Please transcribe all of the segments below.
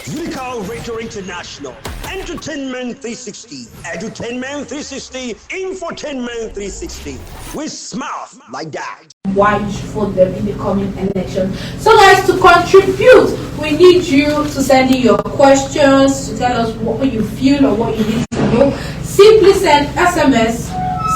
UNICAL Radio International, Entertainment 360, Edutainment 360, Infotainment 360. We smart like that. Why you should vote them in the coming election. So guys, to contribute, we need you to send in your questions, to tell us what you feel or what you need to know. Simply send SMS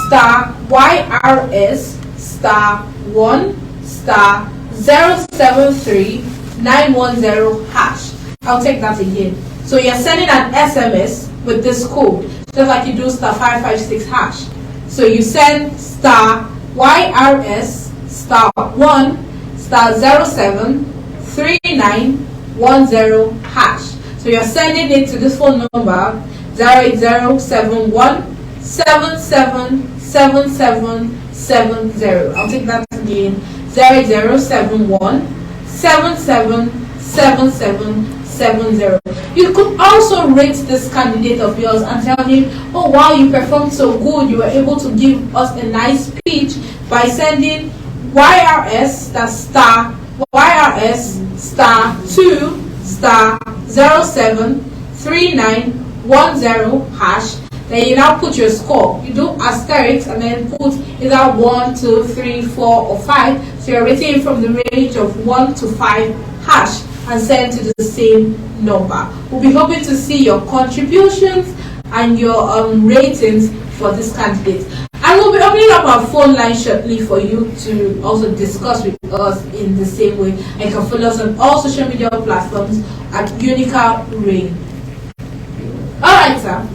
star YRS star 1 star 073 910 hash. I'll take that again. So you're sending an SMS with this code, just like you do star 556 hash. So you send star YRS star 1 star 07 3910 hash. So you're sending it to this phone number 08071 777770. I'll take that again, 08071 777770. You could also rate this candidate of yours and tell him, oh wow, you performed so good, you were able to give us a nice speech, by sending YRS, that's star YRS star 2 star 07 3910 hash. Then you now put your score. You do asterisk and then put either 1, 2, 3, 4 or 5. So you're rating from the range of 1 to 5 hash and send to the same number. We'll be hoping to see your contributions and your ratings for this candidate. And we'll be opening up our phone line shortly for you to also discuss with us in the same way. And you can follow us on all social media platforms at UNICAL Rain. Alright, sir.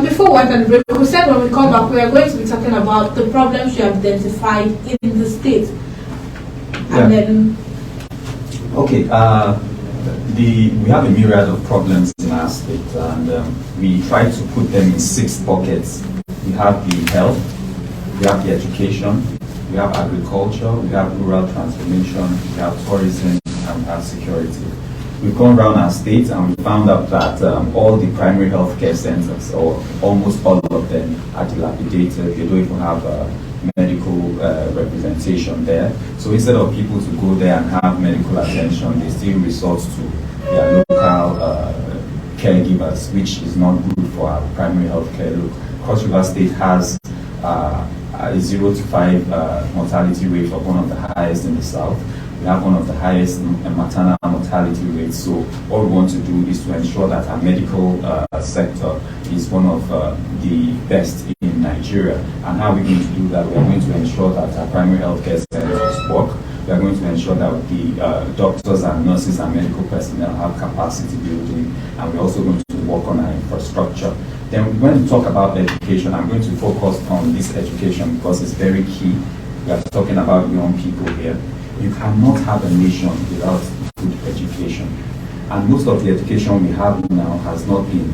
Before we went on break, we said when we come back, we are going to be talking about the problems you have identified in the state. And then... Okay, we have a myriad of problems in our state, and we try to put them in 6 buckets. We have the health, we have the education, we have agriculture, we have rural transformation, we have tourism, and we have security. We've gone around our state and we found out that all the primary health care centers, or almost all of them, are dilapidated. They don't even have medical representation there. So instead of people to go there and have medical attention, they still resort to their local caregivers, which is not good for our primary health care. Look, Cross River State has a 0 to 5 mortality rate of one of the highest in the south. We have one of the highest maternal mortality rates. So all we want to do is to ensure that our medical sector is one of the best in Nigeria. And how are we going to do that? We are going to ensure that our primary health care centers work. We are going to ensure that the doctors and nurses and medical personnel have capacity building. And we're also going to work on our infrastructure. Then when we talk about education, I'm going to focus on this education because it's very key. We are talking about young people here. You cannot have a nation without good education. And most of the education we have now has not been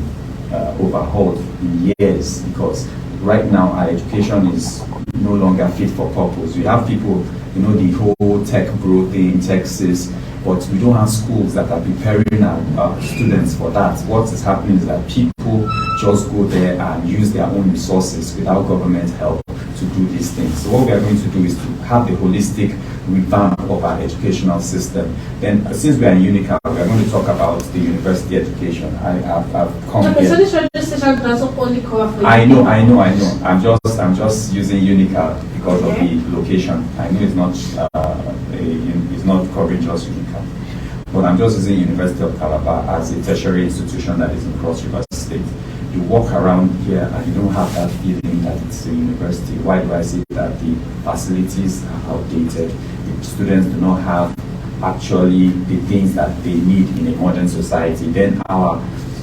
overhauled in years, because right now our education is no longer fit for purpose. We have people, the whole tech bro thing, Texas, but we don't have schools that are preparing our students for that. What is happening is that people just go there and use their own resources without government help to do these things. So what we are going to do is to have the holistic revamp of our educational system. Then, since we are in UNICAL, we are going to talk about the university education. I've come here. So this registration does not only cover for I know. I'm just using UNICAL because of the location. I know it's not covering just UNICAL, but I'm just using University of Calabar as a tertiary institution that is in Cross River State. You walk around here and you don't have that feeling that it's a university. Why do I say that? The facilities are outdated. The students do not have actually the things that they need in a modern society. Then our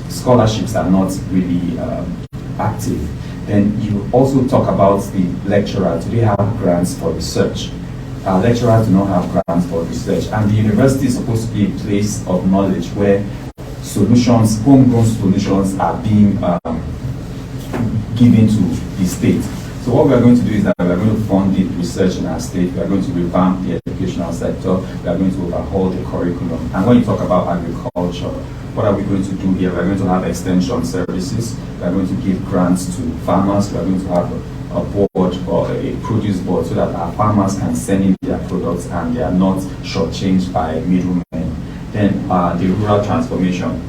scholarships are not really active. Then you also talk about the lecturers. Do they have grants for research? Our lecturers do not have grants for research. And the university is supposed to be a place of knowledge where solutions, homegrown solutions, are being given to the state. So what we are going to do is that we are going to fund the research in our state. We are going to revamp the educational sector. We are going to overhaul the curriculum. And when you talk about agriculture, what are we going to do here? We are going to have extension services. We are going to give grants to farmers. We are going to have a board or a produce board so that our farmers can send in their products and they are not shortchanged by middlemen. Then the rural transformation.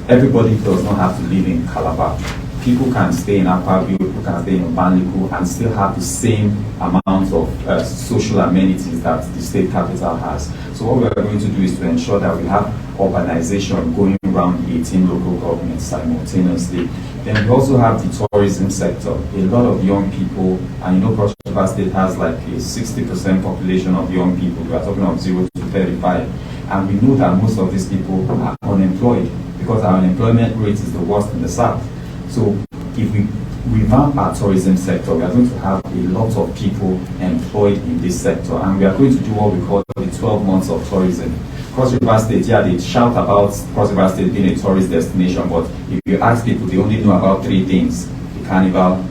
everybody does not have to live in Calabar. People can stay in Akpabio, people can stay in Obanliku and still have the same amount of social amenities that the state capital has. So what we are going to do is to ensure that we have urbanization going around 18 local governments simultaneously. Then we also have the tourism sector. A lot of young people, and you know Cross River State has like a 60% population of young people. We are talking of 0 to 35. And we know that most of these people are unemployed because our unemployment rate is the worst in the South. So if we revamp our tourism sector, we are going to have a lot of people employed in this sector, and we are going to do what we call the 12 months of tourism. Cross River State, yeah, they shout about Cross River State being a tourist destination, but if you ask people, they only know about 3 things: the carnival,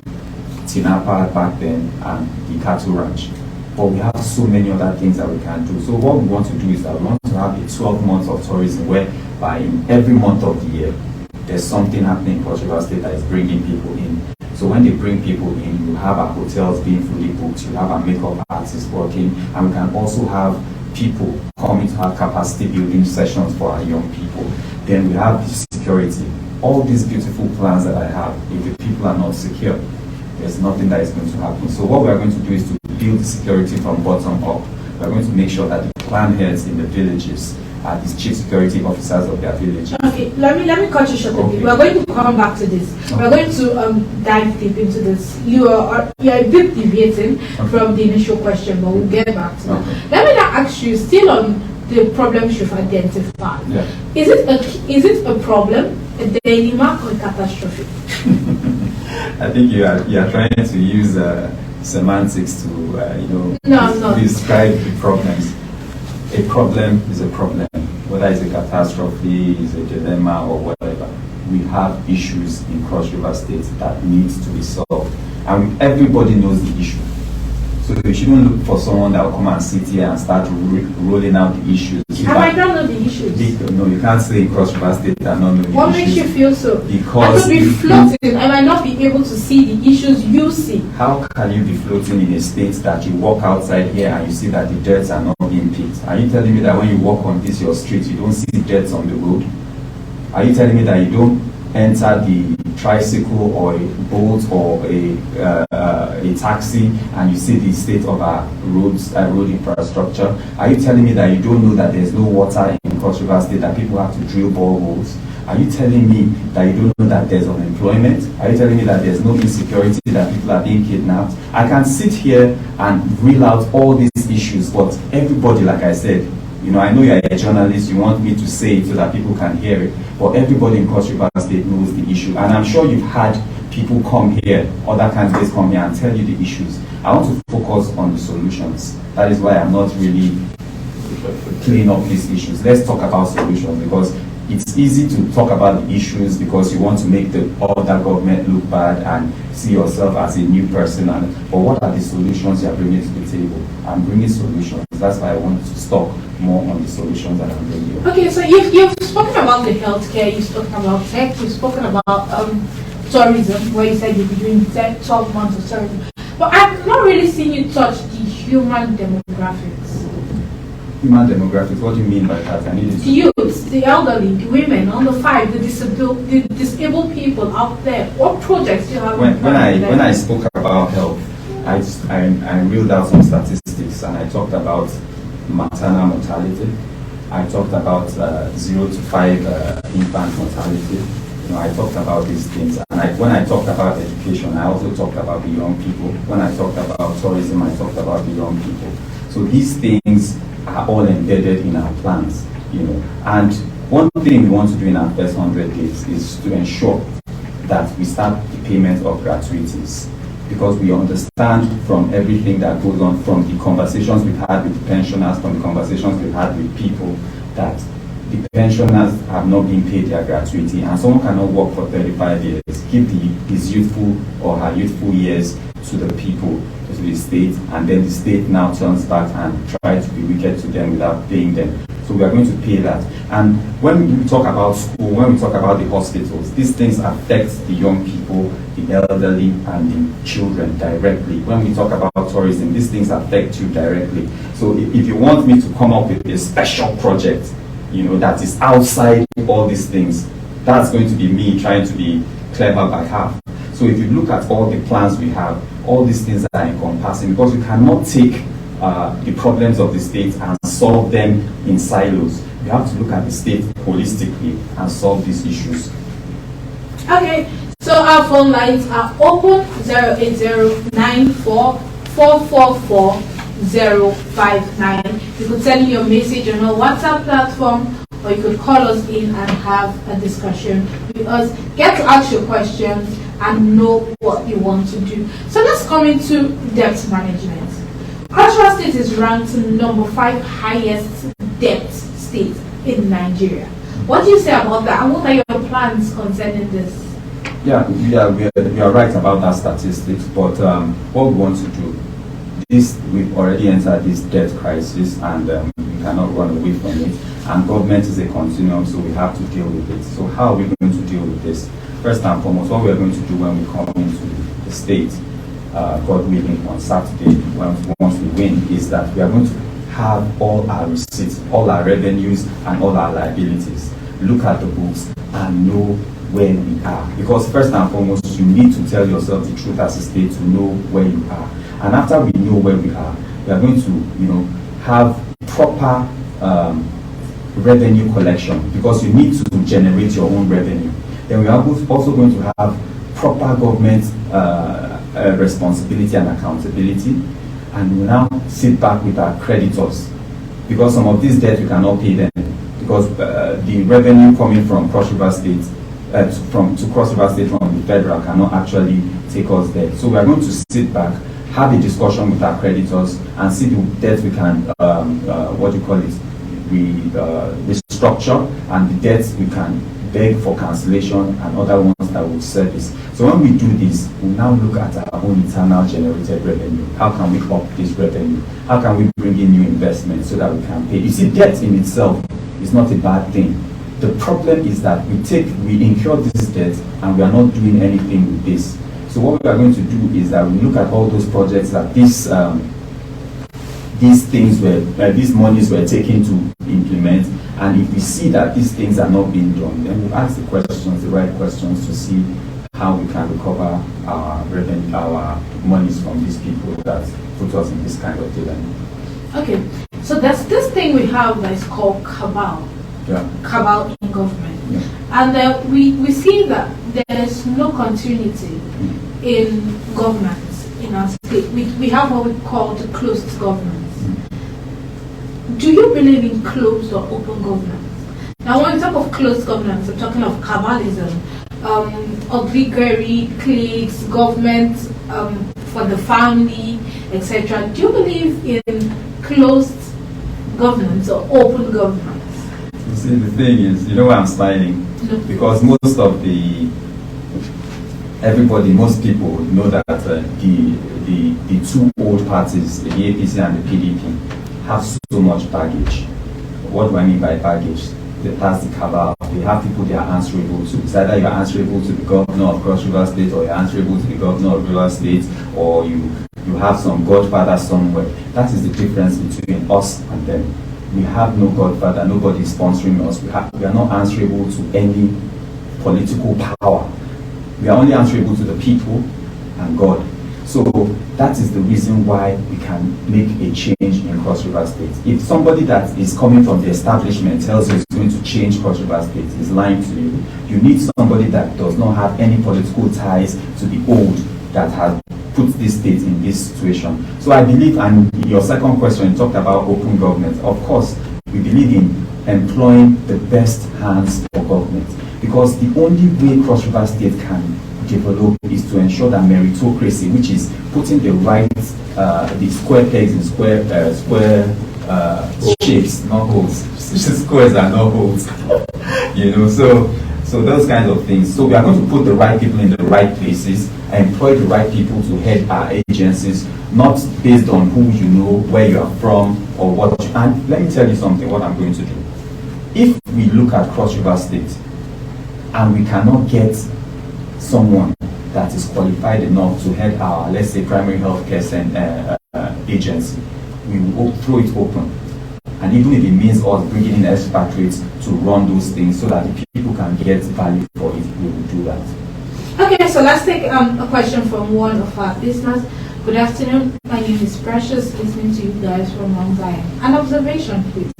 Tinapa back then, and the cattle ranch. But we have so many other things that we can do. So what we want to do is that we want to have a 12 months of tourism, whereby in every month of the year, there's something happening in Cross River State that is bringing people in. So when they bring people in, you have our hotels being fully booked, you have our makeup artists working, and we can also have people coming to have capacity building sessions for our young people. Then we have security. All these beautiful plans that I have, if the people are not secure, there's nothing that is going to happen. So what we are going to do is to build security from bottom up. We are going to make sure that the clan heads in the villages are the chief security officers of their village. Okay, let me cut you short a bit. We are going to come back to this. We are going to dive deep into this. You are a bit deviating from the initial question, but we'll get back to that. Let me now ask you, still on the problems you've identified. Yeah. Is it a problem, a dilemma, or a catastrophe? I think you are trying to use semantics to describe the problems. A problem is a problem, whether it's a catastrophe, is a dilemma, or whatever. We have issues in Cross River State that needs to be solved, and everybody knows the issue. So you shouldn't look for someone that will come and sit here and start rolling out the issues. I don't know the issues. No, you can't stay in Cross River State and not know the issues. What makes you feel so? Because I could be floating. I might not be able to see the issues you see. How can you be floating in a state that you walk outside here and you see that the dirts are not being picked? Are you telling me that when you walk on your street, you don't see dirts on the road? Are you telling me that you don't enter the tricycle or a boat or a taxi and you see the state of our roads, road infrastructure? Are you telling me that you don't know that there's no water in Cross River State, that people have to drill boreholes? Are you telling me that you don't know that there's unemployment? Are you telling me that there's no insecurity, that people are being kidnapped? I can sit here and reel out all these issues, but everybody, like I said, I know you're a journalist, you want me to say it so that people can hear it, but everybody in Cross River State knows the issue. And I'm sure you've had people come here, other candidates come here and tell you the issues. I want to focus on the solutions. That is why I'm not really cleaning up these issues. Let's talk about solutions, because it's easy to talk about the issues because you want to make the other government look bad and see yourself as a new person. But what are the solutions you are bringing to the table? I'm bringing solutions. That's why I want to talk more on the solutions that I'm bringing. Okay, so you've spoken about the healthcare, you've spoken about tech, you've spoken about tourism, where you said you'll be doing 12 months of tourism. But I've not really seen you touch the human demographics. Human demographics, what do you mean by that? I need the youths, the elderly, the women, under 5, the disabled people out there. What projects do you have? When I spoke about health, I reeled out some statistics, and I talked about maternal mortality. I talked about 0 to 5 infant mortality. I talked about these things. And when I talked about education, I also talked about the young people. When I talked about tourism, I talked about the young people. So these things are all embedded in our plans, And one thing we want to do in our first 100 days is to ensure that we start the payment of gratuities, because we understand from everything that goes on, from the conversations we've had with the pensioners, from the conversations we've had with people, that the pensioners have not been paid their gratuity, and someone cannot work for 35 years, give his youthful or her youthful years to the people, to the state, and then the state now turns back and tries to be wicked to them without paying them. So we are going to pay that. And when we talk about school, when we talk about the hospitals, these things affect the young people, the elderly, and the children directly. When we talk about tourism, these things affect you directly. So if you want me to come up with a special project, that is outside all these things, that's going to be me trying to be clever by half. So if you look at all the plans we have, all these things are encompassing, because you cannot take the problems of the state and solve them in silos. You have to look at the state holistically and solve these issues. Okay, so our phone lines are open 08094444059. You could send me your message on our WhatsApp platform, or you could call us in and have a discussion with us. Get to ask your questions and know what you want to do. So let's come into debt management. Cross River State is ranked number 5 highest debt state in Nigeria. What do you say about that, and what are your plans concerning this? Yeah, we are right about that statistics, but what we want to do, we've already entered this debt crisis, and we cannot run away from it, and government is a continuum, so we have to deal with it. So how are we going to deal with this? First and foremost, what we are going to do when we come into the state, God willing, on Saturday, once we win, is that we are going to have all our receipts, all our revenues, and all our liabilities. Look at the books and know where we are. Because first and foremost, you need to tell yourself the truth as a state to know where you are. And after we know where we are going to, have proper revenue collection, because you need to generate your own revenue. Then we are also going to have proper government responsibility and accountability, and we now sit back with our creditors, because some of these debts we cannot pay them, because the revenue coming from Cross River State to Cross River State from the federal cannot actually take us there. So we are going to sit back, have a discussion with our creditors, and see the debts we can restructure, and the debts we can beg for cancellation, and other ones that will service. So when we do this, we now look at our own internal generated revenue. How can we up this revenue? How can we bring in new investments so that we can pay? You see, debt in itself is not a bad thing. The problem is that we incur this debt and we are not doing anything with this. So what we are going to do is that we look at all those projects that these monies were taken to implement, and if we see that these things are not being done, then we'll ask the right questions to see how we can recover our revenue, our monies from these people that put us in this kind of dilemma. Okay, so there's this thing we have that is called cabal. Yeah. Cabal in government. Yeah. And we see that there is no continuity in governance in our state. We have what we call the closed governance. Do you believe in closed or open governance? Now, when we talk of closed governance, I'm talking of cabalism, obligatory cliques, government for the family, etc. Do you believe in closed governance or open governance? You see, the thing is, why I'm smiling? No. Because most people know that the two old parties, the APC and the PDP, have so much baggage. What do I mean by baggage? That's the cabal. They have people they are answerable to. It's either you're answerable to the governor of Cross River State, or you're answerable to the governor of River State, or you have some godfather somewhere. That is the difference between us and them. We have no godfather, nobody is sponsoring us. We are not answerable to any political power. We are only answerable to the people and God. So that is the reason why we can make a change in Cross River State. If somebody that is coming from the establishment tells you it's going to change Cross River State, is lying to you. You need somebody that does not have any political ties to the old that has put this state in this situation. So I believe, and your second question, you talked about open government. Of course, we believe in employing the best hands for government, because the only way Cross River State can develop is to ensure that meritocracy, which is putting the right, the square pegs in square shapes, not holes. Squares are not holes. So those kinds of things. So we are going to put the right people in the right places, employ the right people to head our agencies, not based on who you know, where you are from, or what. And let me tell you something, what I'm going to do. If we look at Cross River State and we cannot get someone that is qualified enough to head our, let's say, primary health care agency, we will throw it open. And even if it means us bringing in expatriates to run those things so that the people can get value for it, we will do that. Okay, so let's take a question from one of our listeners. Good afternoon. My name is Precious, listening to you guys from Mount Zion. An observation, please.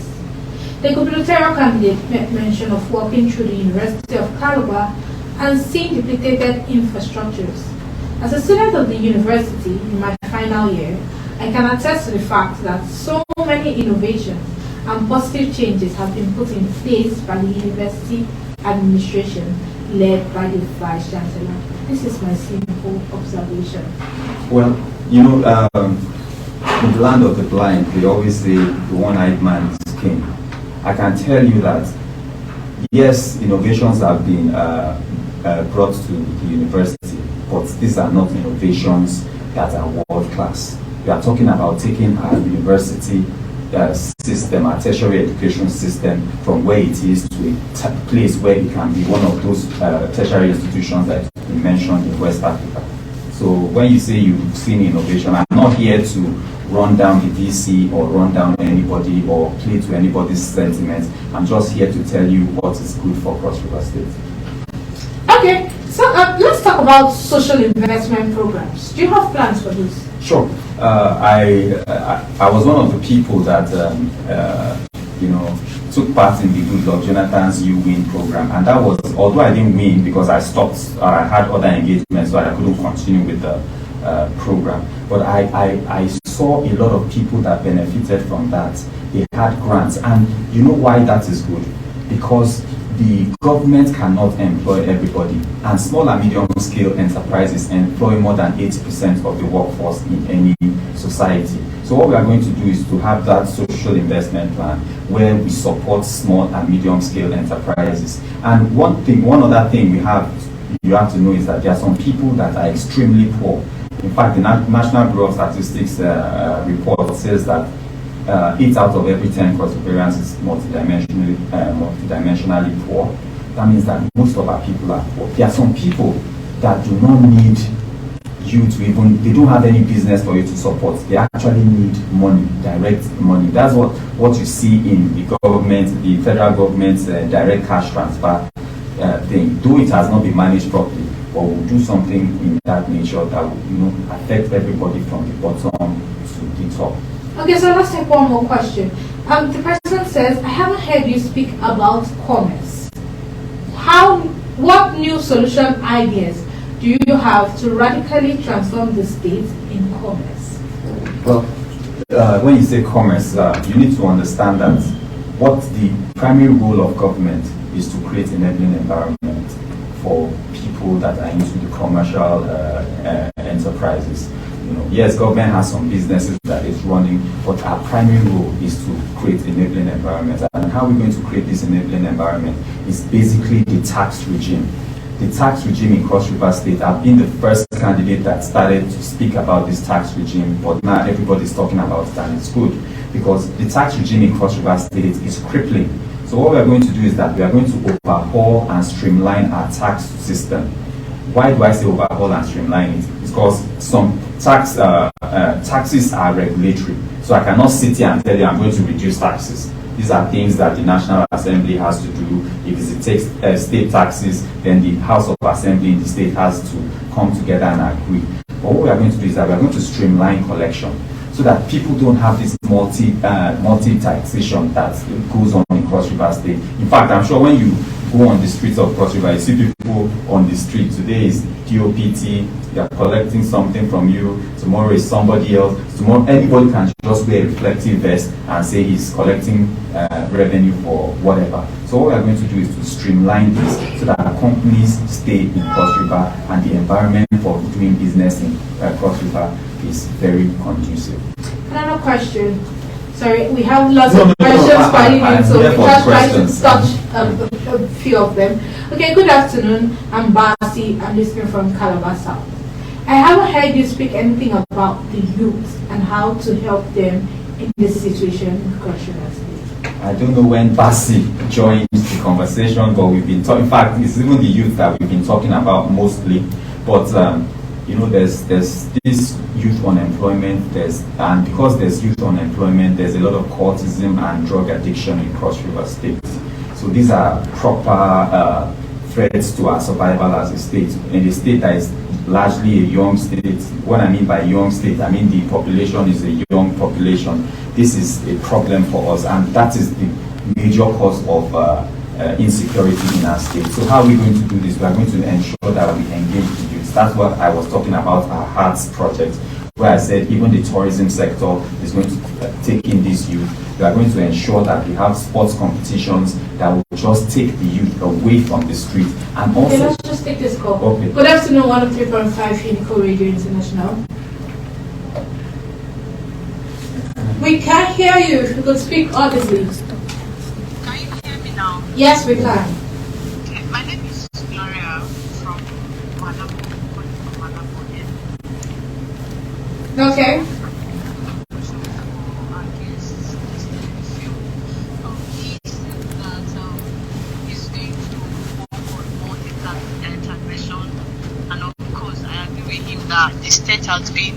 The gubernatorial candidate made mention of walking through the University of Calabar and seeing depleted infrastructures. As a student of the university in my final year, I can attest to the fact that so many innovations and positive changes have been put in place by the university administration led by the Vice Chancellor. This is my simple observation. Well, you know, in the land of the blind, they always say the one-eyed man is king. I can tell you that, yes, innovations have been brought to the university, but these are not innovations that are world-class. We are talking about taking our university system, our tertiary education system, from where it is to a place where it can be one of those tertiary institutions that you mentioned in West Africa. So when you say you've seen innovation, I'm not here to run down the DC or run down anybody or play to anybody's sentiments. I'm just here to tell you what is good for Cross River State. Okay, so let's talk about social investment programs. Do you have plans for this? Sure. I was one of the people that took part in the Goodluck Jonathan's You Win program, and that was, although I didn't win because I stopped, I had other engagements, so I couldn't continue with the program. But I saw a lot of people that benefited from that. They had grants, and you know why that is good? Because the government cannot employ everybody, and small and medium scale enterprises employ more than 80% of the workforce in any society. So what we are going to do is to have that social investment plan where we support small and medium scale enterprises. And one other thing you have to know is that there are some people that are extremely poor. In fact, the National Bureau of Statistics report says that 8 out of every 10 cross-riverians is multidimensionally poor. That means that most of our people are poor. There are some people that do not need you to even, they don't have any business for you to support. They actually need money, direct money. That's what you see in the government, the federal government's direct cash transfer thing. Though it has not been managed properly, but we'll do something in that nature that will affect everybody from the bottom to the top. Okay, so let's take one more question. The person says, I haven't heard you speak about commerce. What new solution ideas do you have to radically transform the state in commerce? Well, when you say commerce, you need to understand that what the primary role of government is to create enabling environment for people that are into the commercial enterprises. Yes, government has some businesses that it's running, but our primary role is to create enabling environment. And how we're going to create this enabling environment is basically the tax regime. The tax regime in Cross River State, I've been the first candidate that started to speak about this tax regime, but now everybody's talking about it, and it's good because the tax regime in Cross River State is crippling. So what we are going to do is that we are going to overhaul and streamline our tax system. Why do I say overhaul and streamline it? It's because some taxes are regulatory. So I cannot sit here and tell you I'm going to reduce taxes. These are things that the National Assembly has to do. If it takes state taxes, then the House of Assembly in the state has to come together and agree. But what we are going to do is that we are going to streamline collection so that people don't have this multi-taxation that goes on in Cross River State. In fact, I'm sure when you go on the streets of Cross River, you see people on the street. Today is DOPT, they are collecting something from you. Tomorrow is somebody else. Tomorrow, anybody can just wear a reflective vest and say he's collecting revenue for whatever. So what we are going to do is to streamline this so that our companies stay in Cross River and the environment for doing business in Cross River is very conducive. Another question. Sorry, we have lots of questions piling in, so we just try to touch a few of them. Okay, good afternoon. I'm Basi. I'm listening from Calabar South. I haven't heard you speak anything about the youth and how to help them in this situation in Cross River State. I don't know when Basi joined the conversation, but we've been talking. In fact, it's even the youth that we've been talking about mostly. But there's this youth unemployment, and because there's youth unemployment, there's a lot of cultism and drug addiction in Cross River State. So these are proper threats to our survival as a state. In a state that is largely a young state, what I mean by young state, I mean the population is a young population. This is a problem for us, and that is the major cause of insecurity in our state. So how are we going to do this? We are going to ensure that we engage the youth. That's what I was talking about, our Hearts project, where I said even the tourism sector is going to take in this youth. We are going to ensure that we have sports competitions that will just take the youth away from the street. And also, okay, let's just take this call. Okay. Good afternoon, 103.5 UNICAL Radio International. We can't hear you. If you could speak audibly. Can you hear me now? Yes, we can. Okay, my name is Gloria from Malabo. Okay. The state has been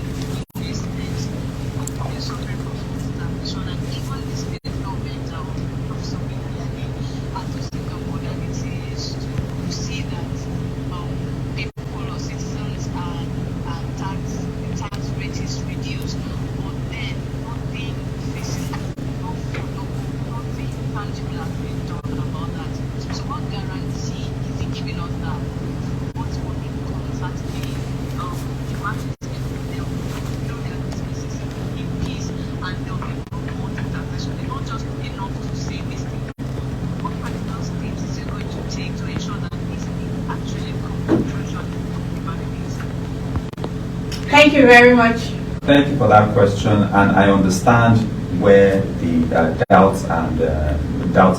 Thank you very much. thank you for that question, and I understand where the doubts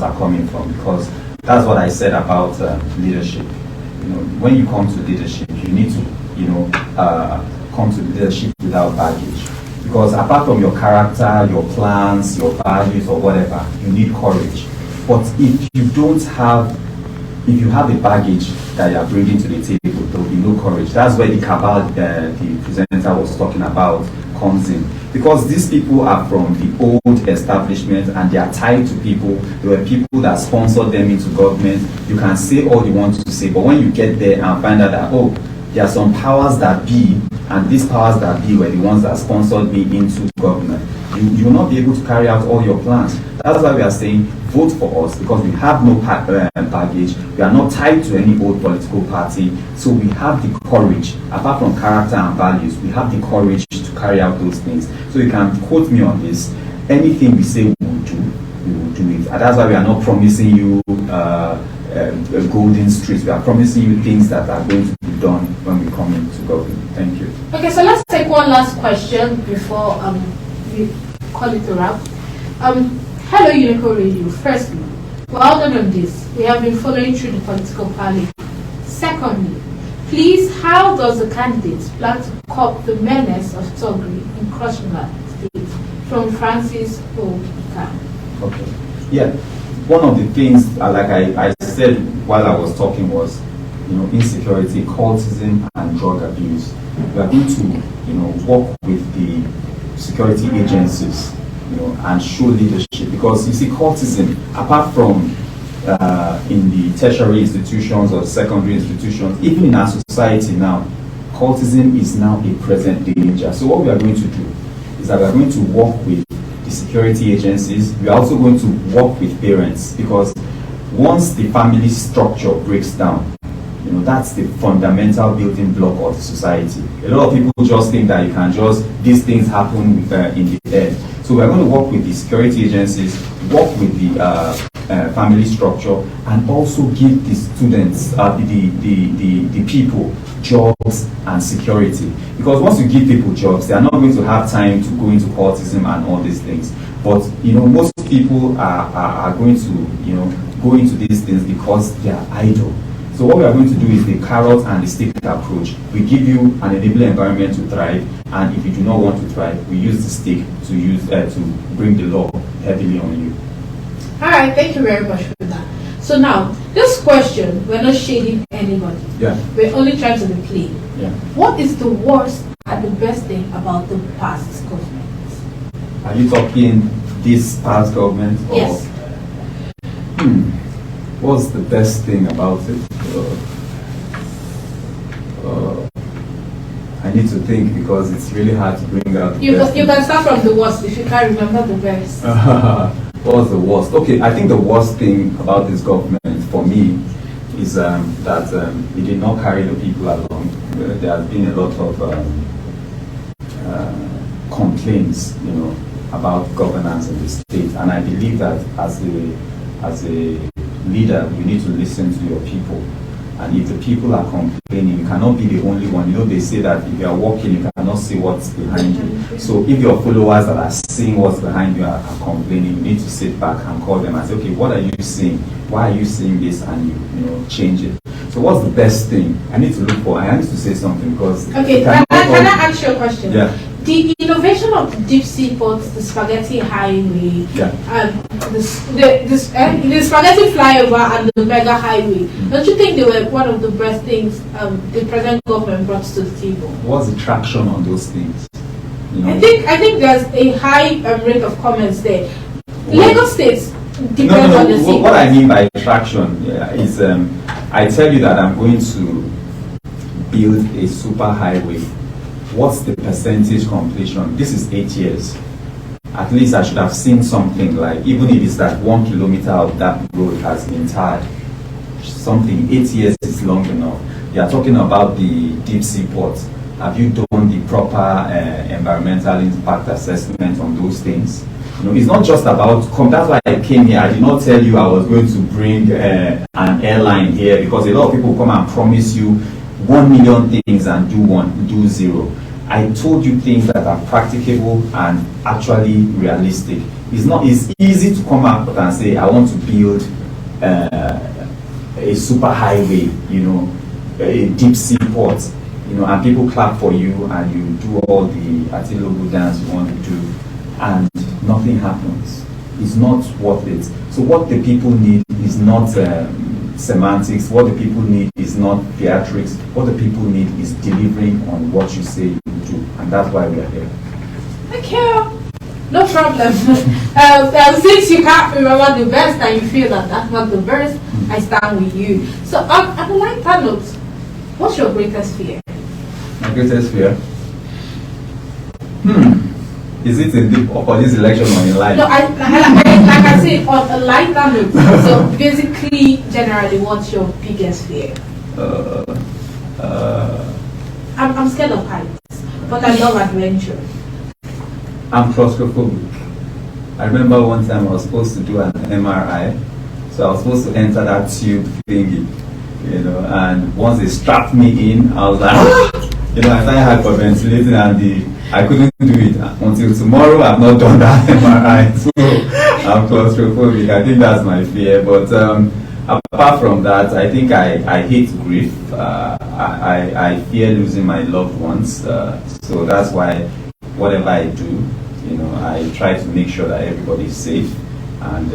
are coming from, because that's what I said about leadership. When you come to leadership, you need to come to leadership without baggage, because apart from your character, your plans, your values, or whatever, you need courage. But if you have a baggage that you are bringing to the table, there will be no courage. That's where the cabal the presenter was talking about comes in. Because these people are from the old establishment and they are tied to people. There were people that sponsored them into government. You can say all you want to say, but when you get there and find out that, there are some powers that be, and these powers that be were the ones that sponsored me into government, you will not be able to carry out all your plans. That's why we are saying vote for us, because we have no baggage. We are not tied to any old political party. So we have the courage, apart from character and values, we have the courage to carry out those things. So you can quote me on this. Anything we say we will do it. And that's why we are not promising you golden streets. We are promising you things that are going to be done when we come into government. Thank you. Okay, so let's take one last question before we call it a wrap. Hello, UNICAL Radio. Firstly, well done on this. We have been following through the political parley. Secondly, please, how does the candidate plan to curb the menace of thuggery in Cross River State? From Francis Okokon. Okay. Yeah. One of the things, like I said while I was talking, was insecurity, cultism, and drug abuse. We are going to work with the security agencies, and show leadership, because you see, cultism, apart from in the tertiary institutions or secondary institutions, even in our society now, cultism is now a present danger. So what we are going to do is that we are going to work with the security agencies. We are also going to work with parents, because once the family structure breaks down, that's the fundamental building block of the society. A lot of people just think that you can these things happen in the air. So we're going to work with the security agencies, work with the family structure, and also give the students, the people, jobs and security. Because once you give people jobs, they are not going to have time to go into cultism and all these things. But most people are going to go into these things because they are idle. So what we are going to do is the carrot and the stick approach. We give you an enabling environment to thrive, and if you do not want to thrive, we use the stick to bring the law heavily on you. All right, thank you very much for that. So now, This question, we're not shading anybody. Yeah. We're only trying to be plain. Yeah. What is the worst and the best thing about the past government? Are you talking this past government? Or? Yes. What's the best thing about it? I need to think because it's really hard to bring out the best. You can start from the worst if you can't remember the best. What's the worst? Okay, I think the worst thing about this government for me is that it did not carry the people along. There has been a lot of complaints, about governance in the state, and I believe that as a leader, you need to listen to your people. And if the people are complaining, you cannot be the only one. They say that if you are walking, you cannot see what's behind you. So if your followers that are seeing what's behind you are complaining, you need to sit back and call them and say, okay, what are you seeing? Why are you seeing this? And you change it. So what's the best thing? I need to look for, I need to say something because... Okay, can I ask you a question? Yeah. The innovation of the deep sea ports, the spaghetti highway, the spaghetti flyover and the mega highway, don't you think they were one of the best things the present government brought to the table? What's the traction on those things? I think there's a high rate of comments there. Lagos State depends on the sea. What I mean by traction is I tell you that I'm going to build a super highway. What's the percentage completion? This is 8 years. At least I should have seen something like, even if it's that 1 kilometer of that road has been tarred, something. 8 years is long enough. You are talking about the deep sea port. Have you done the proper environmental impact assessment on those things? It's not just about, that's why I came here. I did not tell you I was going to bring an airline here, because a lot of people come and promise you 1 million things and do zero. I told you things that are practicable and actually realistic. It's easy to come up and say, I want to build a super highway, a deep sea port, and people clap for you and you do all the Atilogu dance you want to do, and nothing happens. It's not worth it. So what the people need is not semantics. What the people need is not theatrics. What the people need is delivering on what you say you do, and that's why we are here. Thank you. No problem. Since you can't remember the best and you feel that that's not the best, I stand with you. So on a lighter note, what's your greatest fear? My greatest fear? Is it in the or this election or in life? No, like I said, on a lighter note. So basically, generally, what's your biggest fear? I'm scared of heights, but I love adventure. I'm claustrophobic. I remember one time I was supposed to do an MRI, so I was supposed to enter that tube thingy, and once they strapped me in, I was like, I started hyperventilating and I couldn't do it until tomorrow. I've not done that MRI, so I'm claustrophobic. I think that's my fear. But apart from that, I think I hate grief. I fear losing my loved ones. So that's why whatever I do, I try to make sure that everybody is safe and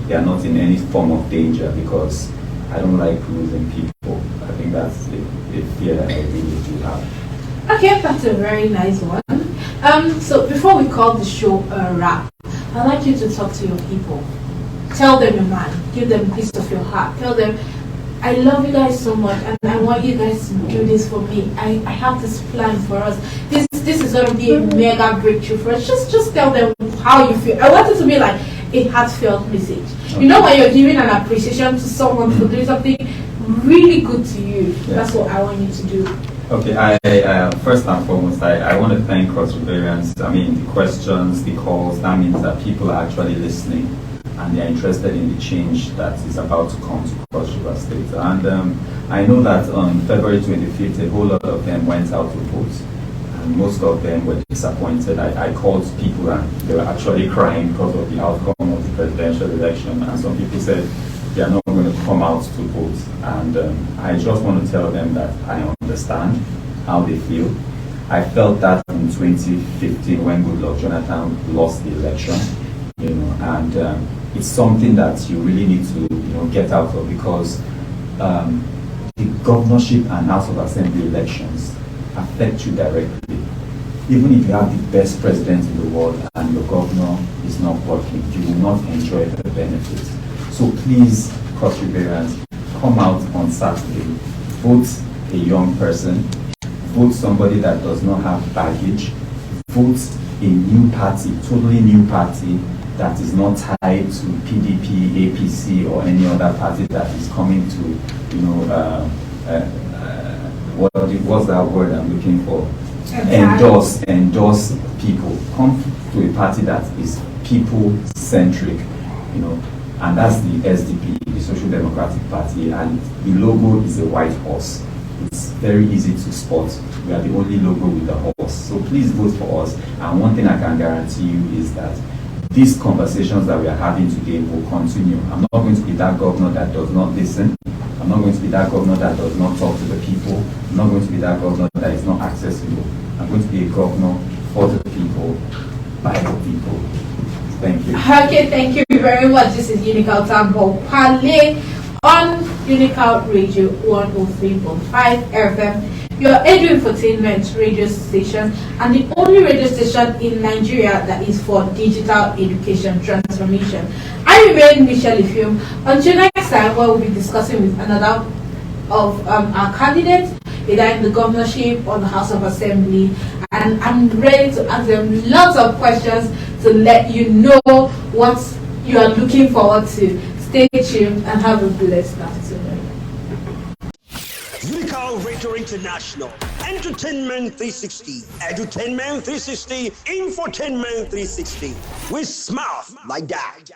they are not in any form of danger, because I don't like losing people. I think that's a fear that I really do have. Okay, that's a very nice one. So before we call the show a wrap, I'd like you to talk to your people. Tell them your mind. Give them a piece of your heart. Tell them, I love you guys so much and I want you guys to do this for me. I have this plan for us. This is going to be a mega breakthrough for us. Just tell them how you feel. I want it to be like a heartfelt message. Okay. When you're giving an appreciation to someone for doing something really good to you, that's what I want you to do. Okay, I first and foremost, I want to thank Cross-Riverians. I mean, the questions, the calls, that means that people are actually listening and they're interested in the change that is about to come to Cross River State. And I know that on February 25th, a whole lot of them went out to vote, and most of them were disappointed. I called people and they were actually crying because of the outcome of the presidential election, and some people said they are not going to come out to vote. And I just want to tell them that I understand how they feel. I felt that in 2015 when Goodluck Jonathan lost the election, and it's something that you really need to get out of, because the governorship and House of Assembly elections affect you directly. Even if you have the best president in the world and your governor is not working, you will not enjoy the benefits. So please, Cross-Riverians, come out on Saturday, vote a young person, vote somebody that does not have baggage, vote a new party, totally new party, that is not tied to PDP, APC, or any other party that is coming to, what's that word I'm looking for? Endorse people. Come to a party that is people-centric, and that's the SDP, the Social Democratic Party, and the logo is a white horse. It's very easy to spot. We are the only logo with a horse. So please vote for us. And one thing I can guarantee you is that these conversations that we are having today will continue. I'm not going to be that governor that does not listen. I'm not going to be that governor that does not talk to the people. I'm not going to be that governor that is not accessible. I'm going to be a governor for the people, by the people. Thank you. Okay, thank you very much. This is UNICAL Town Hall Parley on UNICAL Radio 103.5 FM. Your infotainment radio station, and the only radio station in Nigeria that is for digital education transformation. I remain Michelle Effiom. Until next time, where we'll be discussing with another of our candidates, either in the governorship or the House of Assembly, and I'm ready to ask them lots of questions to let you know what you are looking forward to. Stay tuned and have a blessed afternoon. UNICAL Radio International, Entertainment 360, Edutainment 360, Infotainment 360. We smile like that.